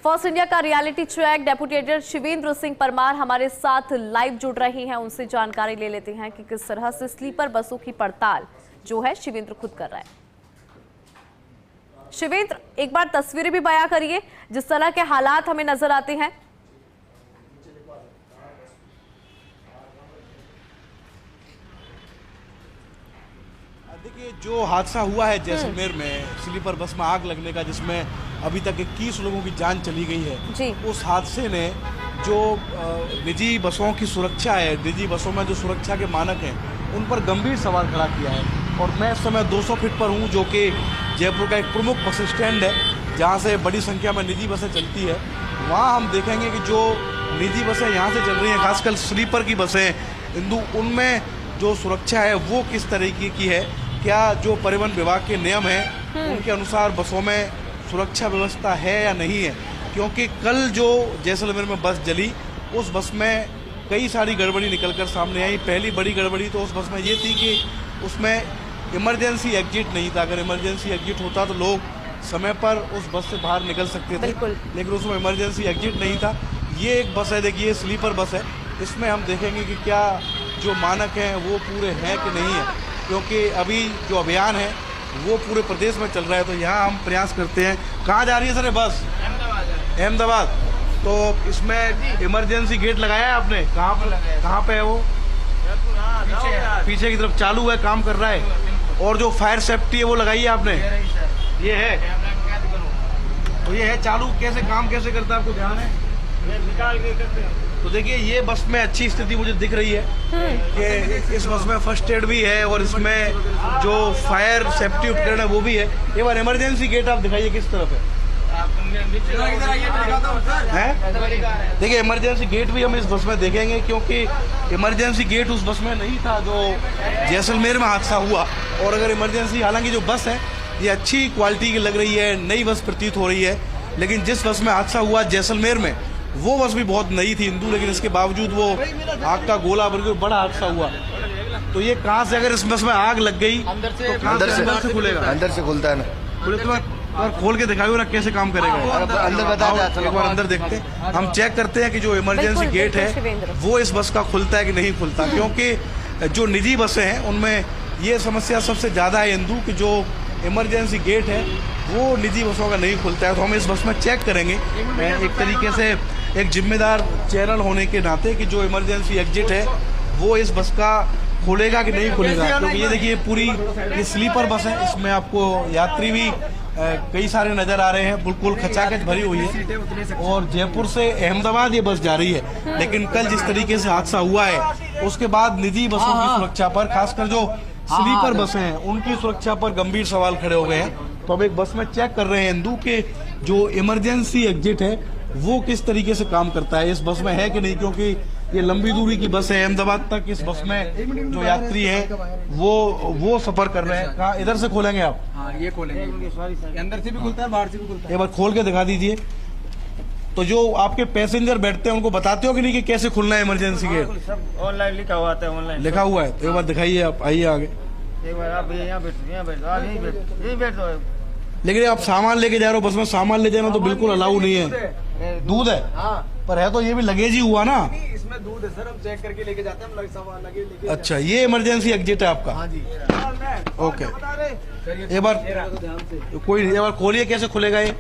First India का reality check deputy editor Shivendra Singh Parmar हमारे साथ लाइव जुड़ रही हैं। उनसे जानकारी ले लेते हैं कि किस तरह से स्लीपर बसों की पड़ताल जो है शिवेंद्र खुद कर रहा है। शिवेंद्र, एक बार तस्वीरें भी बयां करिए जिस तरह के हालात हमें नजर आते हैं। देखिए, जो हादसा हुआ है जैसलमेर में स्लीपर बस में आग लगने का, जिसमें अभी तक 21 लोगों की जान चली गई है जी। उस हादसे ने जो निजी बसों की सुरक्षा है, निजी बसों में जो सुरक्षा के मानक हैं, उन पर गंभीर सवाल खड़ा किया है। और मैं इस समय 200 फीट पर हूँ, जो कि जयपुर का एक प्रमुख बस स्टैंड है जहाँ से बड़ी संख्या में निजी बसें चलती है। वहाँ हम देखेंगे कि जो निजी बसें यहाँ से चल रही हैं, खासकर स्लीपर की बसें इंदु, उनमें जो सुरक्षा है वो किस तरीके की है, क्या जो परिवहन विभाग के नियम हैं उनके अनुसार बसों में सुरक्षा व्यवस्था है या नहीं है। क्योंकि कल जो जैसलमेर में बस जली, उस बस में कई सारी गड़बड़ी निकलकर सामने आई। पहली बड़ी गड़बड़ी तो उस बस में ये थी कि उसमें इमरजेंसी एग्जिट नहीं था। अगर इमरजेंसी एग्जिट होता तो लोग समय पर उस बस से बाहर निकल सकते थे, लेकिन उसमें इमरजेंसी एग्जिट नहीं था। ये एक बस है, देखिए स्लीपर बस है, इसमें हम देखेंगे कि क्या जो मानक हैं वो पूरे हैं कि नहीं है। क्योंकि अभी जो अभियान है वो पूरे प्रदेश में चल रहा है, तो यहाँ हम प्रयास करते हैं। कहाँ जा रही है सर ये बस? अहमदाबाद। तो इसमें इमरजेंसी गेट लगाया है आपने? कहाँ पर लगाया? कहाँ पे है वो? पीछे की तरफ चालू है, काम कर रहा है। और जो फायर सेफ्टी है वो लगाई है आपने? ये है, तो ये है चालू। कैसे काम कैसे करता है आपको ध्यान है? निकाल के करते हैं। तो देखिए, ये बस में अच्छी स्थिति मुझे दिख रही है कि इस बस में फर्स्ट एड भी है और इसमें जो फायर सेफ्टी उपकरण है वो भी है। एक बार इमरजेंसी गेट आप दिखाइए किस तरफ है। देखिए, इमरजेंसी गेट भी हम इस बस में देखेंगे, क्योंकि इमरजेंसी गेट उस बस में नहीं था जो जैसलमेर में हादसा हुआ। और अगर इमरजेंसी, हालांकि जो बस है ये अच्छी क्वालिटी की लग रही है, नई बस प्रतीत हो रही है, लेकिन जिस बस में हादसा हुआ जैसलमेर में वो बस भी बहुत नई थी इंदु, लेकिन इसके बावजूद वो आग का गोला बन के बड़ा हादसा हुआ। तो ये कहाँ से, अगर इस बस में आग लग गई तो अंदर से खुलेगा? अंदर से खुलता है ना। और खोल के दिखाओ ना कैसे काम करेगा। अंदर बता, एक बार अंदर देखते हैं, हम चेक करते हैं कि जो इमरजेंसी गेट है वो इस बस का खुलता है कि नहीं खुलता। क्योंकि जो निजी बसें हैं उनमें ये समस्या सबसे ज़्यादा है इंदु, कि जो इमरजेंसी गेट है वो निजी बसों का नहीं खुलता है। तो हम इस बस में चेक करेंगे एक तरीके से, एक जिम्मेदार चैनल होने के नाते, कि जो इमरजेंसी एग्जिट है वो इस बस का खुलेगा कि नहीं खुलेगा। क्योंकि ये देखिए, पूरी ये स्लीपर बस है, इसमें आपको यात्री भी कई सारे नज़र आ रहे हैं, बिल्कुल खचाखच भरी हुई है। और जयपुर से अहमदाबाद ये बस जा रही है। लेकिन कल जिस तरीके से हादसा हुआ है उसके बाद निजी बसों की सुरक्षा पर, खासकर जो स्लीपर बसें हैं उनकी सुरक्षा पर गंभीर सवाल खड़े हो गए हैं। तो अब एक बस में चेक कर रहे हैं इंदु के जो इमरजेंसी एग्जिट है वो किस तरीके से काम करता है, इस बस में है कि नहीं। क्योंकि ये लंबी दूरी की बस है, अहमदाबाद तक इस बस में जो यात्री हैं वो सफर कर रहे हैं। कहाँ, इधर से खोलेंगे आप? हाँ, ये खोलेंगे, अंदर से भी खुलता है, बाहर से भी खुलता है। एक बार खोल के दिखा दीजिए। तो जो आपके पैसेंजर बैठते हैं उनको बताते हो कि नहीं कि कैसे खुलना है इमरजेंसी गेट? ऑनलाइन लिखा हुआ है, ऑनलाइन लिखा हुआ है। तो एक बार दिखाइए, आप आइए आगे। एक बार आप यहाँ बैठो, यहाँ बैठो, आप यहीं बैठो। लेकिन आप सामान लेके जा रहे हो, बस में सामान ले जाना तो बिल्कुल अलाउ नहीं है। दूध है? हाँ, पर है तो ये भी लगेज ही हुआ ना। इसमें दूध है सर, हम चेक करके लेके जाते हैं, हम सामान लगे लेके। अच्छा, ये इमरजेंसी एग्जिट है आपका? हाँ जी। ओके, एक बार कोई नहीं, एक बार खोलिए कैसे खुलेगा ये।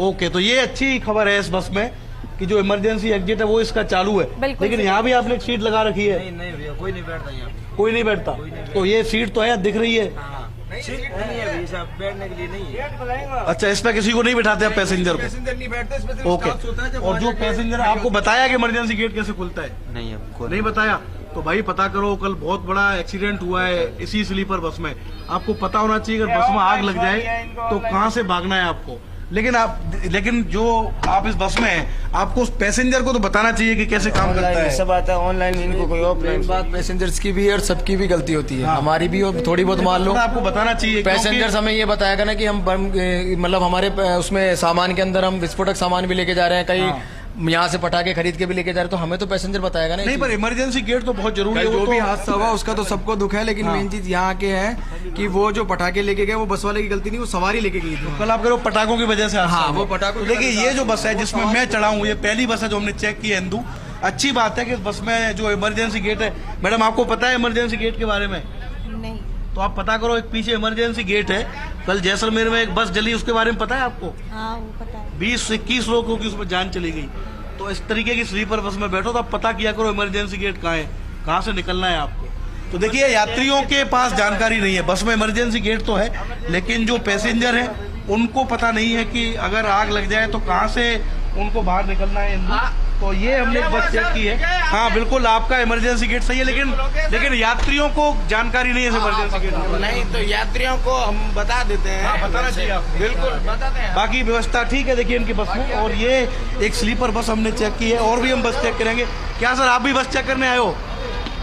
ओके, तो ये अच्छी खबर है इस बस में कि जो इमरजेंसी एग्जिट है वो इसका चालू है। लेकिन यहाँ भी आपने सीट लगा रखी है? नहीं भैया, कोई नहीं बैठता यहाँ, कोई नहीं बैठता। तो ये सीट तो है, दिख रही है। सीट नहीं है भैया साहब, बैठने के लिए नहीं है। अच्छा, इसमें किसी को नहीं बैठाते आप पैसेंजर को? पैसेंजर नहीं बैठते इसमें। ओके, और जो पैसेंजर, आपको बताया कि इमरजेंसी गेट कैसे खुलता है? नहीं है, नहीं बताया। तो भाई पता करो, कल बहुत बड़ा एक्सीडेंट हुआ है इसी स्लीपर बस में। आपको पता होना चाहिए, अगर बस में आग लग जाए तो कहाँ से भागना है आपको। लेकिन जो आप इस बस में हैं, आपको उस पैसेंजर को तो बताना चाहिए कि कैसे काम करता है। सब आता है ऑनलाइन, इनको कोई ऑफलाइन। बात पैसेंजर्स की भी और सबकी भी गलती होती है। हाँ। हमारी भी और थोड़ी बहुत मान लो, आपको बताना चाहिए। पैसेंजर्स हमें ये बताएगा ना कि हम मतलब हमारे उसमें सामान के अंदर हम विस्फोटक सामान भी लेके जा रहे हैं, कई यहाँ से पटाखे खरीद के भी लेके जा रहे, तो हमें तो पैसेंजर बताएगा ना। नहीं, पर इमरजेंसी गेट तो बहुत जरूरी है। जो वो भी तो हादसा हुआ उसका तो सबको दुख है, लेकिन मेन चीज यहाँ के है कि वो जो पटाखे लेके गए वो बस वाले की गलती नहीं, वो सवारी लेके गई थी। कल आप कह रहे हो पटाखों की वजह से हादसा हाँ, हुआ। वो पटाखों तो की देखिए वजह से ये जो बस है जिसमें मैं चढ़ा हूँ, ये पहली बस है जो हमने चेक की है हिंदू। अच्छी बात है कि इस बस में जो इमरजेंसी गेट है, मैडम आपको पता है इमरजेंसी गेट के बारे में? नहीं। तो आप पता करो, एक पीछे इमरजेंसी गेट है। कल जैसलमेर में एक बस जली, उसके बारे में पता है आपको? हाँ वो पता है। 20 से 21 लोगों की उसमें जान चली गई। तो इस तरीके की स्लीपर बस में बैठो तो आप पता किया करो इमरजेंसी गेट कहाँ है, कहाँ से निकलना है आपको। तो देखिए यात्रियों के पास जानकारी नहीं है, बस में इमरजेंसी गेट तो है, लेकिन जो पैसेंजर है उनको पता नहीं है कि अगर आग लग जाए तो कहाँ से उनको बाहर निकलना है। तो ये हमने बस चेक की है। हाँ बिल्कुल, आपका इमरजेंसी गेट सही है, लेकिन यात्रियों को जानकारी नहीं है इमरजेंसी गेट। नहीं तो यात्रियों को हम बता देते हैं। बताना चाहिए आपको। बिल्कुल बताते हैं। बाकी व्यवस्था ठीक है देखिए इनकी बस में। और ये एक स्लीपर बस हमने चेक की है, और भी हम बस चेक करेंगे। क्या सर आप भी बस चेक करने आए हो?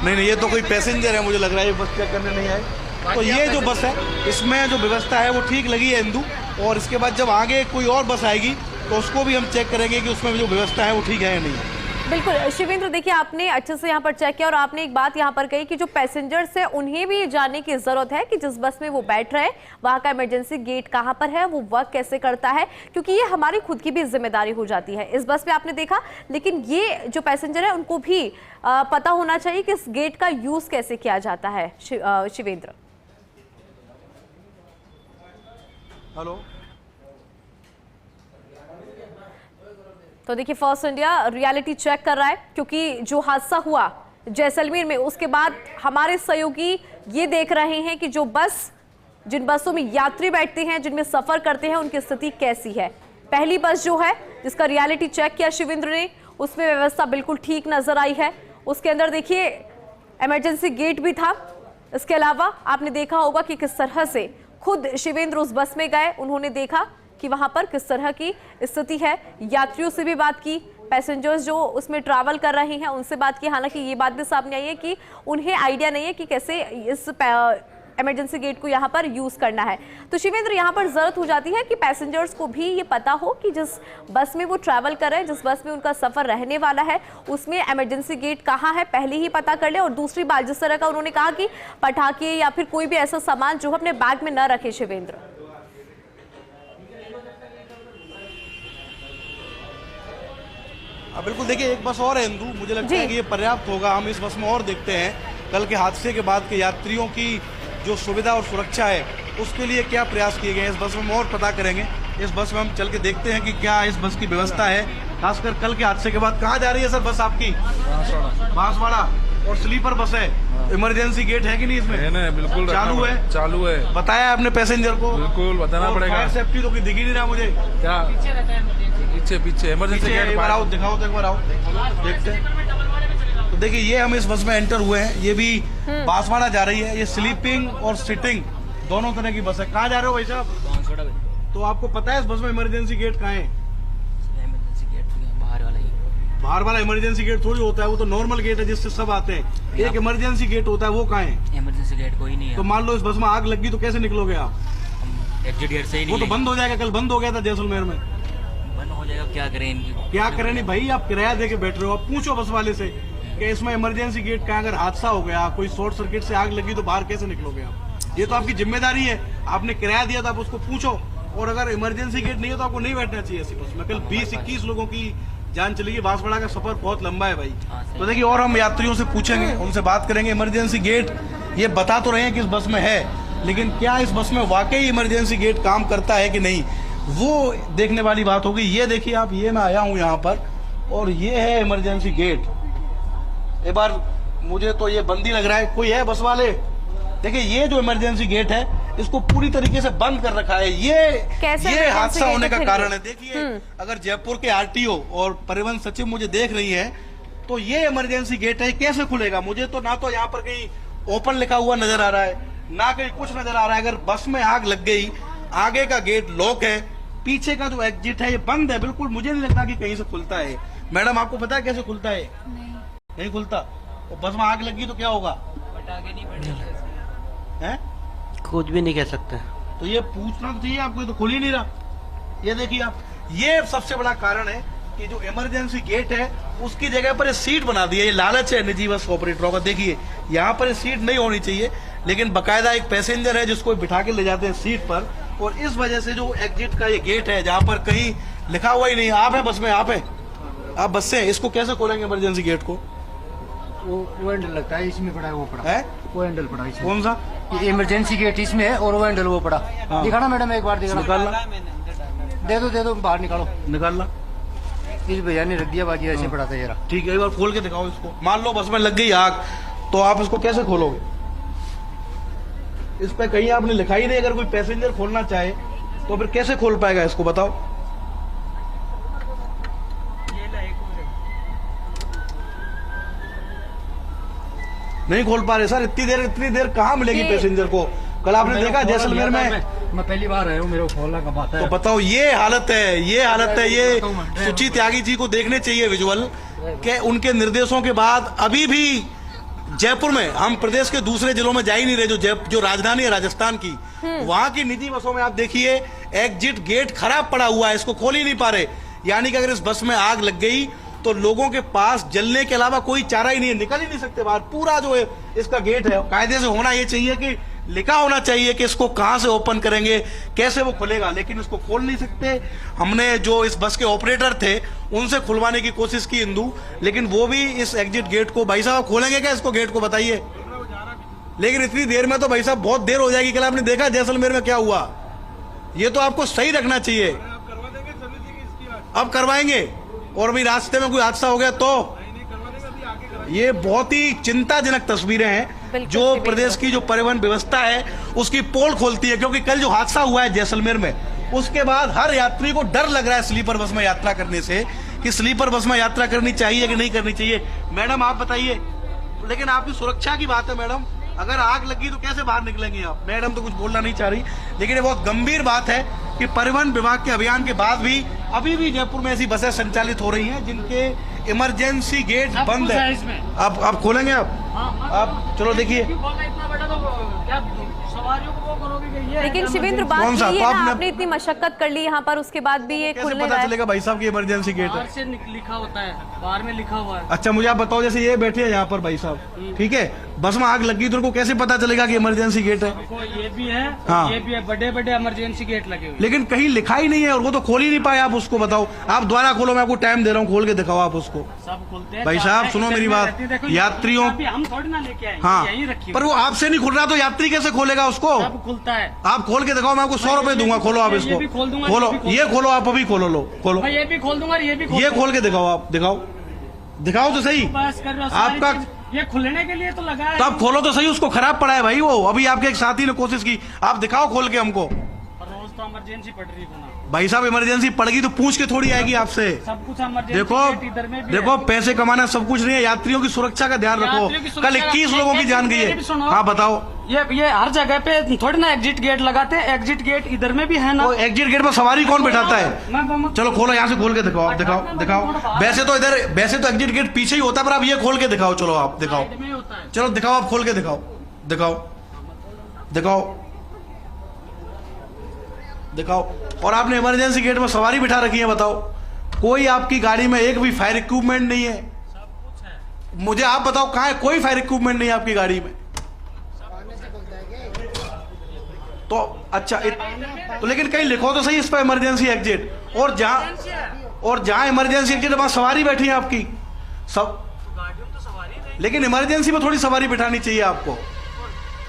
नहीं, ये तो कोई पैसेंजर है, मुझे लग रहा है ये बस चेक करने नहीं आए। तो ये जो बस है इसमें जो व्यवस्था है वो ठीक लगी है हिंदू। और इसके बाद जब आगे कोई और बस आएगी तो उसको भी हम चेक करेंगे कि उसमें जो व्यवस्था है वो ठीक है या नहीं। बिल्कुल शिवेंद्र, देखिए आपने अच्छे से यहाँ पर चेक किया और आपने एक बात यहाँ पर कही कि जो पैसेंजर्स है उन्हें भी जानने की जरूरत है कि जिस बस में वो बैठ रहे हैं वहाँ का इमरजेंसी गेट कहाँ पर है, वो वर्क कैसे करता है, क्योंकि ये हमारी खुद की भी जिम्मेदारी हो जाती है। इस बस में आपने देखा, लेकिन ये जो पैसेंजर है उनको भी पता होना चाहिए कि इस गेट का यूज कैसे किया जाता है। शिवेंद्र, हेलो। तो देखिए फर्स्ट इंडिया रियलिटी चेक कर रहा है, क्योंकि जो हादसा हुआ जैसलमेर में उसके बाद हमारे सहयोगी ये देख रहे हैं कि जो बस, जिन बसों में यात्री बैठते हैं, जिनमें सफर करते हैं, उनकी स्थिति कैसी है। पहली बस जो है जिसका रियलिटी चेक किया शिवेंद्र ने, उसमें व्यवस्था बिल्कुल ठीक नजर आई है। उसके अंदर देखिए इमरजेंसी गेट भी था। इसके अलावा आपने देखा होगा कि किस तरह से खुद शिवेंद्र उस बस में गए, उन्होंने देखा कि वहां पर किस तरह की स्थिति है। यात्रियों से भी बात की, पैसेंजर्स जो उसमें ट्रैवल कर रहे हैं उनसे बात की। हालांकि ये बात भी सामने आई है कि उन्हें आइडिया नहीं है कि कैसे इस इमरजेंसी गेट को यहाँ पर यूज करना है। तो शिवेंद्र, यहाँ पर जरूरत हो जाती है कि पैसेंजर्स को भी ये पता हो कि जिस बस में वो ट्रैवल कर रहे हैं, जिस बस में उनका सफर रहने वाला है, उसमें इमरजेंसी गेट कहाँ है पहले ही पता कर ले। और दूसरी बात, जिस तरह का उन्होंने कहा कि पटाखे या फिर कोई भी ऐसा सामान जो अपने बैग में न रखे। शिवेंद्र, बिल्कुल, देखिए एक बस और है हिंदू, मुझे लगता है कि ये पर्याप्त होगा। हम इस बस में और देखते हैं कल के हादसे के बाद के यात्रियों की जो सुविधा और सुरक्षा है उसके लिए क्या प्रयास किए गए हैं। इस बस में हम और पता करेंगे। इस बस में हम चल के देखते हैं कि क्या इस बस की व्यवस्था है, खासकर कल के हादसे के बाद। कहाँ जा रही है सर बस आपकी? बांसवाड़ा। और स्लीपर बस है, इमरजेंसी गेट है कि नहीं इसमें? है, बिल्कुल चालू है। चालू है। बताया आपने पैसेंजर को? बिल्कुल बताना पड़ेगा। फायर सेफ्टी तो दिख ही नहीं रहा मुझे। क्या पीछे इमरजेंसी गेट? एक बार आओ, दिखाओ तो एक बार आओ, देखते हैं। तो देखिए ये हम इस बस में एंटर हुए हैं, ये भी बांसवाड़ा जा रही है। ये स्लीपिंग और सिटिंग दोनों तरह की बस है। कहाँ जा रहे हो भाई साहब? तो आपको पता है इस बस में इमरजेंसी गेट कहाँ है? इमरजेंसी गेट बाहर वाला ही। बाहर वाला इमरजेंसी गेट थोड़ी होता है, वो तो नॉर्मल गेट है जिससे सब आते हैं। एक इमरजेंसी गेट होता है, वो कहाँ है? इमरजेंसी गेट कोई नहीं है। तो मान लो इस बस में आग लगी तो कैसे निकलोगे आप? एग्जिट गेट से ही वो तो बंद हो जाएगा। कल बंद हो गया था जैसलमेर में। बंद हो जाएगा, क्या करें इनकी? क्या करें? नहीं भाई, आप किराया दे के बैठ रहे हो, आप पूछो बस वाले से कि इसमें इमरजेंसी गेट का अगर हादसा हो गया, कोई शॉर्ट सर्किट से आग लगी तो बाहर कैसे निकलोगे आप? ये तो आपकी जिम्मेदारी है, आपने किराया दिया तो आप उसको पूछो। और अगर इमरजेंसी गेट नहीं है तो आपको नहीं बैठना चाहिए ऐसी बस में। कल 20-21 लोगों की जान चली गई। बांसवाड़ा का सफर बहुत लंबा है भाई। तो देखिए और हम यात्रियों से पूछेंगे, उनसे बात करेंगे। इमरजेंसी गेट ये बता तो रहे हैं कि इस बस में है, लेकिन क्या इस बस में वाकई इमरजेंसी गेट काम करता है कि नहीं, वो देखने वाली बात होगी। ये देखिए आप, ये मैं आया हूँ यहाँ पर और ये है इमरजेंसी गेट। एक बार मुझे तो ये बंद ही लग रहा है। कोई है बस वाले? देखिए ये जो इमरजेंसी गेट है इसको पूरी तरीके से बंद कर रखा है। ये हादसा होने का कारण है। देखिए अगर जयपुर के आरटीओ और परिवहन सचिव मुझे देख रही है तो ये इमरजेंसी गेट है, कैसे खुलेगा? मुझे तो ना तो यहाँ पर कहीं ओपन लिखा हुआ नजर आ रहा है, ना कहीं कुछ नजर आ रहा है। अगर बस में आग लग गई, आगे का गेट लॉक है, पीछे का जो एग्जिट है ये बंद है। बिल्कुल मुझे नहीं लगता कि कहीं से खुलता है। मैडम आपको पता है कैसे खुलता है? नहीं खुलता। तो बस में आग लगी तो क्या होगा? पटाखे नहीं पड़ेगा है? कुछ भी नहीं कह सकते। तो ये पूछना तो चाहिए आपको, तो खुल ही नहीं रहा। ये देखिए आप, ये सबसे बड़ा कारण है कि जो इमरजेंसी गेट है उसकी जगह पर ये सीट बना दी है। ये लालच है निजी बस ऑपरेटरों का। देखिए यहाँ पर सीट नहीं होनी चाहिए, लेकिन बकायदा एक पैसेंजर है जिसको बिठा के ले जाते हैं सीट पर, और इस वजह से जो एग्जिट का ये गेट है जहाँ पर कहीं लिखा हुआ ही नहीं, आप है बस में, आप है, आप बस से, इसको कैसे खोलेंगे इमरजेंसी गेट को? वो हैंडल लगता है, इसमें पड़ा है, वो पड़ा है वो हैंडल पड़ा है इसमें। कौन सा? ये इमरजेंसी गेट इसमें है और वो हैंडल वो पड़ा। हाँ। दिखाना मैडम, एक बार दिखाना। निकालना, दे दो बाहर निकालो। निकालना। इस भैया ने रख दिया, बाकी ऐसे पड़ा था जरा। ठीक है, एक बार खोल के दिखाओ इसको। मान लो बस में लग गई आग, तो आप इसको कैसे खोलोगे? इस पे कहीं आपने लिखा ही नहीं, अगर कोई पैसेंजर खोलना चाहे तो फिर कैसे खोल पाएगा इसको, बताओ? नहीं खोल पा रहे सर। इतनी देर कहाँ मिलेगी पैसेंजर को? कल आपने देखा जैसलमेर में, मैं पहली बार आया हूँ, मेरे को खोलना का बात है। तो बताओ, ये हालत है, ये हालत है। ये सुची त्यागी जी को देखने चाहिए विजुअल कि उनके निर्देशों के बाद अभी भी जयपुर में, हम प्रदेश के दूसरे जिलों में जा ही नहीं रहे, जो राजधानी है राजस्थान की, वहां की निजी बसों में आप देखिए एग्जिट गेट खराब पड़ा हुआ है, इसको खोल ही नहीं पा रहे। यानी कि अगर इस बस में आग लग गई तो लोगों के पास जलने के अलावा कोई चारा ही नहीं है, निकल ही नहीं सकते बाहर। पूरा जो है इसका गेट है, कायदे से होना ये चाहिए कि लिखा होना चाहिए कि इसको कहां से ओपन करेंगे, कैसे वो खुलेगा, लेकिन इसको खोल नहीं सकते। हमने जो इस बस के ऑपरेटर थे उनसे खुलवाने की कोशिश की इंदू, लेकिन वो भी इस एग्जिट गेट को, भाई साहब खोलेंगे क्या इसको, गेट को बताइए? लेकिन इतनी देर में तो भाई साहब बहुत देर हो जाएगी। कल आपने देखा जैसलमेर में क्या हुआ, ये तो आपको सही रखना चाहिए। अब करवाएंगे, और भी रास्ते में कोई हादसा हो गया तो ये बहुत ही चिंताजनक तस्वीरें हैं जो प्रदेश की जो परिवहन व्यवस्था है उसकी पोल खोलती है। क्योंकि कल जो हादसा हुआ है जैसलमेर में, उसके बाद हर यात्री को डर लग रहा है स्लीपर बस में यात्रा करने से, कि स्लीपर बस में यात्रा करनी चाहिए कि नहीं करनी चाहिए। मैडम आप बताइए, लेकिन आपकी सुरक्षा की बात है मैडम, अगर आग लगी तो कैसे बाहर निकलेंगे आप? मैडम तो कुछ बोलना नहीं चाह रही, लेकिन ये बहुत गंभीर बात है कि परिवहन विभाग के अभियान के बाद भी अभी भी जयपुर में ऐसी बसें संचालित हो रही हैं जिनके इमरजेंसी गेट बंद है। आप खोलेंगे आप चलो देखिए। लेकिन शिवेंद्र बात कौन सा? ये तो है ना, आपने- आपने इतनी मशक्कत कर ली यहाँ पर, उसके बाद भी ये कैसे खुलने पता रहा है। चलेगा भाई साहब की इमरजेंसी गेट है? से लिखा होता है, बाहर में लिखा हुआ है। अच्छा मुझे आप बताओ, जैसे ये बैठे हैं यहाँ पर भाई साहब, ठीक है, बस में आग लगी तो उनको कैसे पता चलेगा कि इमरजेंसी गेट है? ये भी है, हाँ। ये भी है, बड़े बड़े इमरजेंसी गेट लगे हुए। लेकिन कहीं लिखा ही नहीं है और वो तो खोल ही नहीं पाए। आप उसको बताओ, आप द्वारा खोलो, मैं आपको टाइम दे रहा हूँ, खोल के दिखाओ आप उसको। सब खुलते हैं भाई साहब सुनो मेरी बात, यात्रियों, हम थोड़ी ना लेके आए, हाँ, यहीं रखी पर वो आपसे नहीं खुल रहा तो यात्री कैसे खोलेगा उसको? सब खुलता है। आप खोल के दिखाओ, मैं आपको 100 रुपए दूंगा। खोलो आप इसको, खोलो, ये खोलो, आप अभी खोलो, लो खोलो, ये भी खोल दूंगा, ये भी ये खोल के दिखाओ, आप दिखाओ तो सही। बस कर रहा हूं, आपका सारी चीज ये खुलने के लिए तो लगा है। तो आप खोलो तो सही, उसको खराब पड़ा है भाई वो। अभी आपके एक साथी ने कोशिश की, आप दिखाओ खोल के हमको। रोज तो इमरजेंसी पड़ रही है ना भाई साहब, इमरजेंसी पड़ेगी तो पूछ के थोड़ी आएगी आपसे। सब कुछ इमरजेंसी। देखो पैसे कमाना सब कुछ नहीं है, यात्रियों की सुरक्षा का ध्यान रखो। कल 21 लोगों की जान गई है। हाँ बताओ। ये हर जगह पे थोड़ी ना एग्जिट गेट लगाते हैं, एग्जिट गेट इधर में भी है ना। वो एग्जिट गेट पर सवारी कौन बैठाता है? चलो खोलो, यहाँ से खोल के दिखाओ, आप दिखाओ। वैसे तो एग्जिट गेट पीछे ही होता है, पर आप ये खोल के दिखाओ। चलो आप दिखाओ, चलो दिखाओ, आप खोल के दिखाओ, दिखाओ। और आपने इमरजेंसी गेट में सवारी बिठा रखी है, बताओ। कोई आपकी गाड़ी में एक भी फायर इक्विपमेंट नहीं है। मुझे आप बताओ कहाँ है? कोई फायर इक्विपमेंट नहीं है आपकी गाड़ी में। तो अच्छा तो लेकिन कहीं लिखो तो सही इस पर इमरजेंसी एग्जिट, और जहां इमरजेंसी एग्जिट वहां सवारी बैठी है आपकी सब। लेकिन इमरजेंसी पे थोड़ी सवारी बिठानी चाहिए आपको,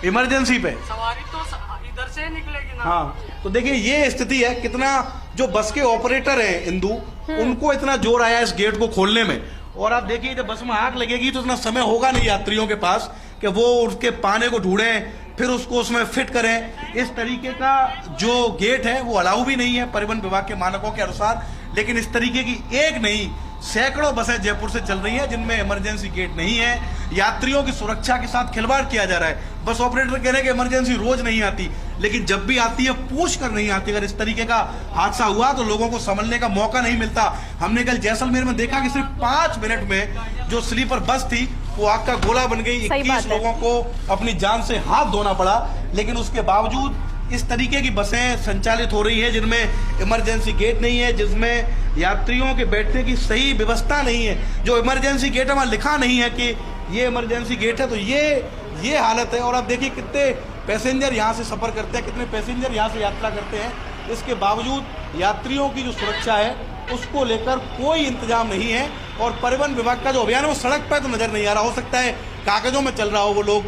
इमरजेंसी पे सवारी तो इधर से निकलेगी ना। हाँ, तो देखिए ये स्थिति है। कितना जो बस के ऑपरेटर हैं इंदू, उनको इतना जोर आया इस गेट को खोलने में। और आप देखिए जब बस में आग लगेगी तो इतना समय होगा नहीं यात्रियों के पास कि वो उसके पाने को ढूंढें, फिर उसको उसमें फिट करें। इस तरीके का जो गेट है वो अलाउ भी नहीं है परिवहन विभाग के मानकों के अनुसार। लेकिन इस तरीके की एक नहीं, सैकड़ों बसें जयपुर से चल रही हैं जिनमें इमरजेंसी गेट नहीं है। यात्रियों की सुरक्षा के साथ खिलवाड़ किया जा रहा है। बस ऑपरेटर कह रहे हैं कि इमरजेंसी रोज नहीं आती, लेकिन जब भी आती है पूछ कर नहीं आती। अगर इस तरीके का हादसा हुआ तो लोगों को संभलने का मौका नहीं मिलता। हमने कल जैसलमेर में देखा कि सिर्फ 5 मिनट में जो स्लीपर बस थी वो आग का गोला बन गई। 21 लोगों को अपनी जान से हाथ धोना पड़ा। लेकिन उसके बावजूद इस तरीके की बसें संचालित हो रही है जिनमें इमरजेंसी गेट नहीं है, जिसमें यात्रियों के बैठने की सही व्यवस्था नहीं है। जो इमरजेंसी गेट वहाँ लिखा नहीं है कि ये इमरजेंसी गेट है, तो ये हालत है। और अब देखिए कितने पैसेंजर यहाँ से सफ़र करते हैं, कितने पैसेंजर यहाँ से यात्रा करते हैं, इसके बावजूद यात्रियों की जो सुरक्षा है उसको लेकर कोई इंतजाम नहीं है। और परिवहन विभाग का जो अभियान है वो सड़क पर तो नज़र नहीं आ रहा। हो सकता है कागजों में चल रहा हो, वो लोग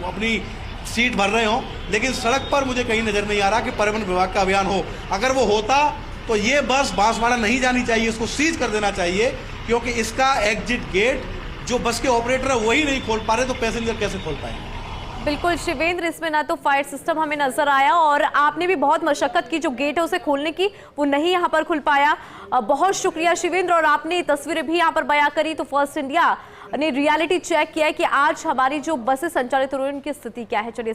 अपनी सीट भर रहे हो, लेकिन सड़क पर मुझे कहीं नज़र नहीं आ रहा कि परिवहन विभाग का अभियान हो। अगर वो होता तो ये बस बांसवाड़ा नहीं जानी चाहिए, इसको सीज कर देना चाहिए, क्योंकि इसका एग्जिट गेट जो बस के ऑपरेटर है वही नहीं खोल पा रहे, तो पैसेंजर कैसे खोल पाएंगे। बिल्कुल शिवेंद्र, इसमें ना तो फायर सिस्टम हमें नजर आया और आपने भी बहुत मशक्कत की जो गेट है उसे खोलने की, वो नहीं यहाँ पर खुल पाया। बहुत शुक्रिया शिवेंद्र, और आपने तस्वीरें भी यहाँ पर बयां करी। तो फर्स्ट इंडिया ने रियलिटी चेक किया है कि आज हमारी जो बसें संचालित हो रही है उनकी स्थिति क्या है। चलिए